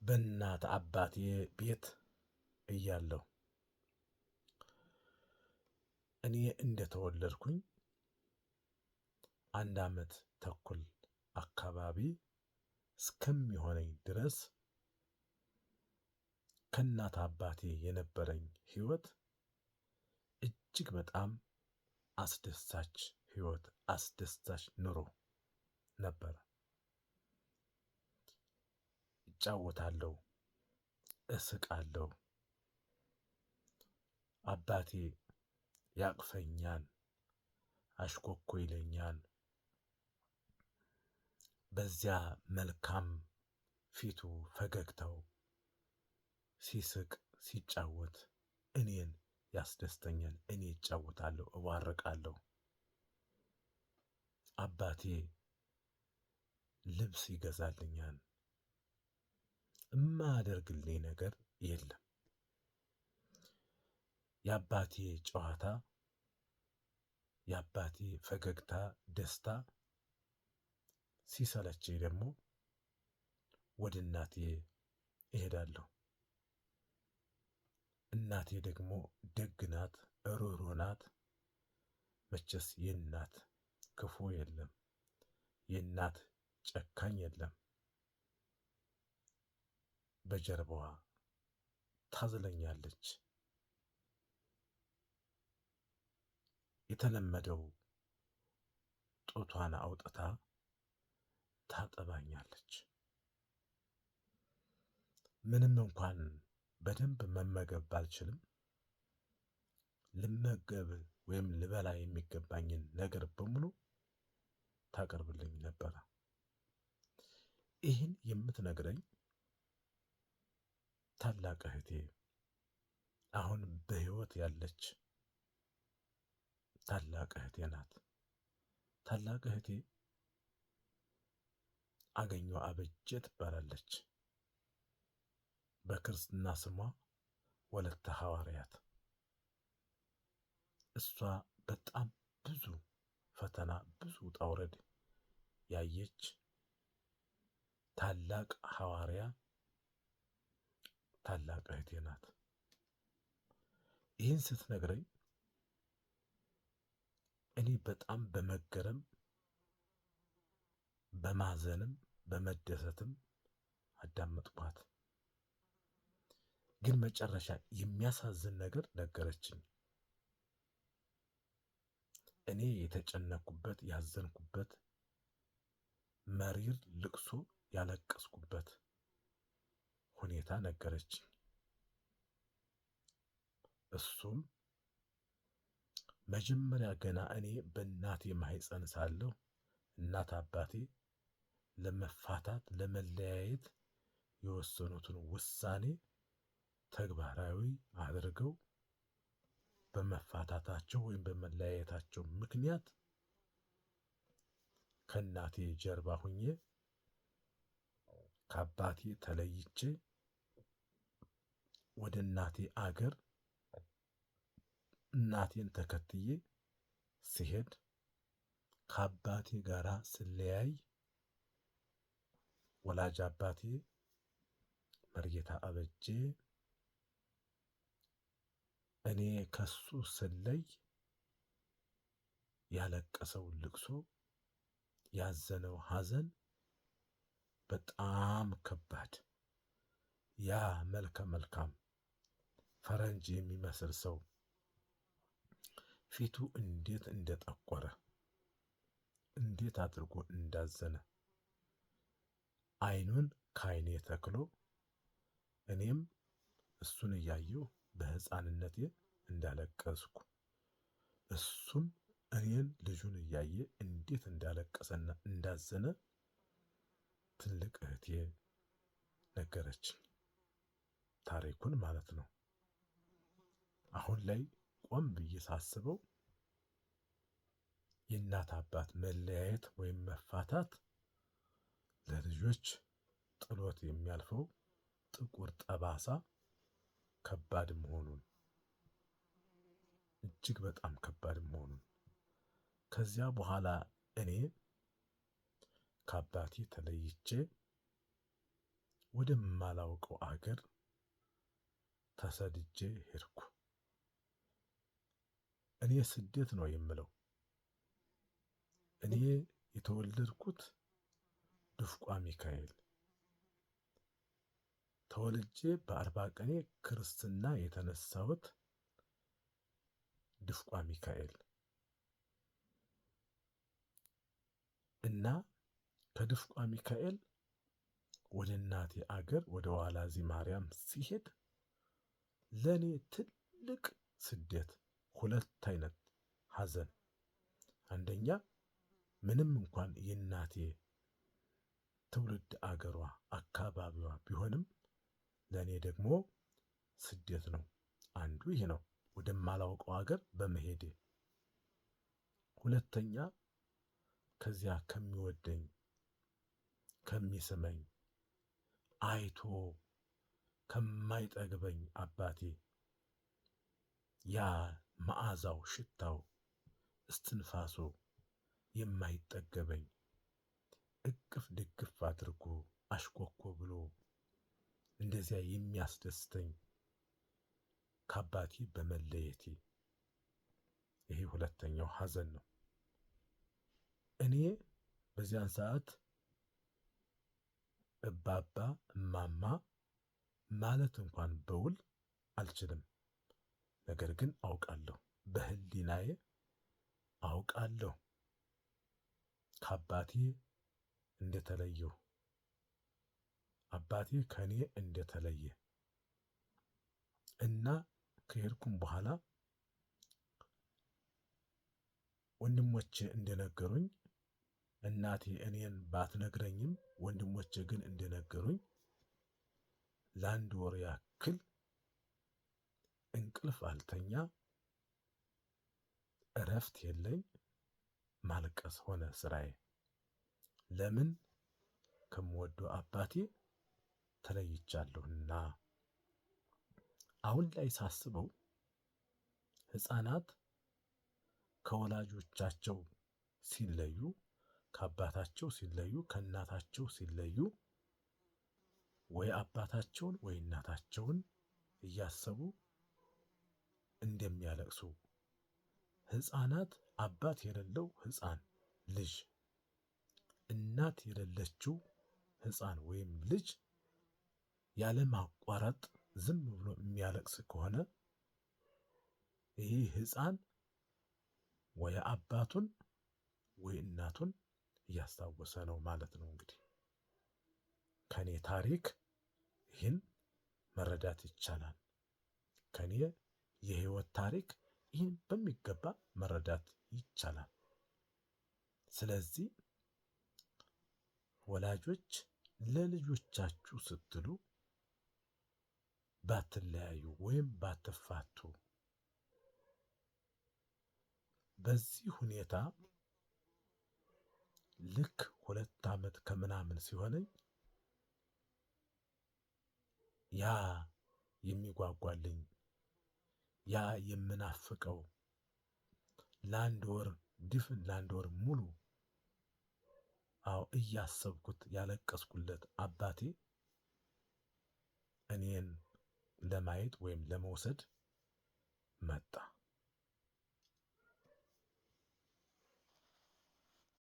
በእናት አባቴ ቤት እያለሁ እኔ እንደተወለድኩኝ 1 ዓመት ተኩል አካባቢ እስከሚሆነኝ ድረስ ከእናት አባቴ የነበረኝ ህይወት እጅግ በጣም አስደሳች ህይወት፣ አስደሳች ኑሮ ነበር። እጫወታለሁ፣ እስቃለሁ። አባቴ ያቅፈኛል፣ አሽኮኮ ይለኛል። በዚያ መልካም ፊቱ ፈገግታው ሲስቅ ሲጫወት እኔን ያስደስተኛል። እኔ እጫወታለሁ፣ እባርቃለሁ። አባቴ ልብስ ይገዛልኛል። እማያደርግልኝ ነገር የለም። የአባቴ ጨዋታ፣ የአባቴ ፈገግታ፣ ደስታ ሲሰለቸኝ ደግሞ ወደ እናቴ እሄዳለሁ። እናቴ ደግሞ ደግ ናት፣ ሩህሩህ ናት። መቼስ የእናት ክፉ የለም፣ የእናት ጨካኝ የለም። በጀርባዋ ታዝለኛለች። የተለመደው ጡቷን አውጥታ ታጠባኛለች። ምንም እንኳን በደንብ መመገብ ባልችልም ልመገብ ወይም ልበላ የሚገባኝን ነገር በሙሉ ታቀርብልኝ ነበረ። ይህን የምትነግረኝ ታላቅ እህቴ፣ አሁን በህይወት ያለች ታላቅ እህቴ ናት። ታላቅ እህቴ አገኘሁ አበጀ ትባላለች። በክርስትና ስሟ ወለተ ሐዋርያት። እሷ በጣም ብዙ ፈተና፣ ብዙ ውጣ ውረድ ያየች ታላቅ ሐዋርያ፣ ታላቅ እህቴ ናት። ይህን ስትነግረኝ እኔ በጣም በመገረም በማዘንም በመደሰትም አዳመጥኳት። ግን መጨረሻ የሚያሳዝን ነገር ነገረችኝ። እኔ የተጨነኩበት ያዘንኩበት መሪር ልቅሶ ያለቀስኩበት ሁኔታ ነገረችኝ። እሱም መጀመሪያ ገና እኔ በእናቴ ማህፀን ሳለሁ እናት አባቴ ለመፋታት ለመለያየት የወሰኑትን ውሳኔ ተግባራዊ አድርገው በመፋታታቸው ወይም በመለያየታቸው ምክንያት ከእናቴ ጀርባ ሁኜ ከአባቴ ተለይቼ ወደ እናቴ አገር እናቴን ተከትዬ ሲሄድ ከአባቴ ጋር ስለያይ ወላጅ አባቴ መርጌታ አበጄ እኔ ከሱ ስለይ ያለቀሰው ልቅሶ ያዘነው ሐዘን በጣም ከባድ፣ ያ መልከ መልካም ፈረንጅ የሚመስል ሰው ፊቱ እንዴት እንደጠቆረ፣ እንዴት አድርጎ እንዳዘነ አይኑን ከአይኔ ተክሎ እኔም እሱን እያየሁ በሕፃንነቴ እንዳለቀስኩ እሱም እኔን ልጁን እያየ እንዴት እንዳለቀሰና እንዳዘነ ትልቅ እህቴ ነገረችኝ። ታሪኩን ማለት ነው። አሁን ላይ ቆም ብዬ ሳስበው የእናት አባት መለያየት ወይም መፋታት ለልጆች ጥሎት የሚያልፈው ጥቁር ጠባሳ ከባድ መሆኑን፣ እጅግ በጣም ከባድ መሆኑን ከዚያ በኋላ እኔ ከአባቴ ተለይቼ ወደማላውቀው አገር ተሰድጄ ሄድኩ። እኔ ስደት ነው የምለው። እኔ የተወለድኩት ድፍቋ ሚካኤል፣ ተወልጄ በ40 ቀኔ ክርስትና የተነሳሁት ድፍቋ ሚካኤል እና ከድፍቋ ሚካኤል ወደ እናቴ አገር ወደ ዋላዚ ማርያም ሲሄድ ለኔ ትልቅ ስደት፣ ሁለት አይነት ሐዘን። አንደኛ ምንም እንኳን የእናቴ ትውልድ አገሯ አካባቢዋ ቢሆንም ለኔ ደግሞ ስደት ነው። አንዱ ይሄ ነው፣ ወደማላውቀው አገር በመሄዴ። ሁለተኛ ከዚያ ከሚወደኝ ከሚስመኝ አይቶ ከማይጠግበኝ አባቴ ያ መዓዛው፣ ሽታው፣ እስትንፋሱ የማይጠገበኝ እቅፍ ድግፍ አድርጎ አሽኮኮ ብሎ እንደዚያ የሚያስደስተኝ ከአባቴ በመለየቴ፣ ይሄ ሁለተኛው ሐዘን ነው። እኔ በዚያን ሰዓት እባባ እማማ ማለት እንኳን በውል አልችልም። ነገር ግን አውቃለሁ፣ በህሊናዬ አውቃለሁ ከአባቴ እንደተለየሁ፣ አባቴ ከኔ እንደተለየ እና ከሄድኩም በኋላ ወንድሞቼ እንደነገሩኝ፣ እናቴ እኔን ባትነግረኝም ወንድሞቼ ግን እንደነገሩኝ ለአንድ ወር ያክል እንቅልፍ አልተኛ፣ እረፍት የለኝ፣ ማልቀስ ሆነ ስራዬ። ለምን? ከምወደው አባቴ ተለይቻለሁና። አሁን ላይ ሳስበው ሕፃናት ከወላጆቻቸው ሲለዩ፣ ከአባታቸው ሲለዩ፣ ከእናታቸው ሲለዩ ወይ አባታቸውን ወይ እናታቸውን እያሰቡ እንደሚያለቅሱ፣ ሕፃናት አባት የሌለው ሕፃን ልጅ፣ እናት የሌለችው ሕፃን ወይም ልጅ ያለማቋረጥ ዝም ብሎ የሚያለቅስ ከሆነ ይህ ሕፃን ወይ አባቱን ወይ እናቱን እያስታወሰ ነው ማለት ነው። እንግዲህ ከኔ ታሪክ ይህን መረዳት ይቻላል። ከኔ የህይወት ታሪክ ይህን በሚገባ መረዳት ይቻላል። ስለዚህ ወላጆች ለልጆቻችሁ ስትሉ ባትለያዩ ወይም ባትፋቱ። በዚህ ሁኔታ ልክ 2 ዓመት ከምናምን ሲሆነኝ ያ የሚጓጓልኝ ያ የምናፍቀው ለአንድ ወር ሙሉ እያሰብኩት ያለቀስኩለት አባቴ እኔን ለማየት ወይም ለመውሰድ መጣ።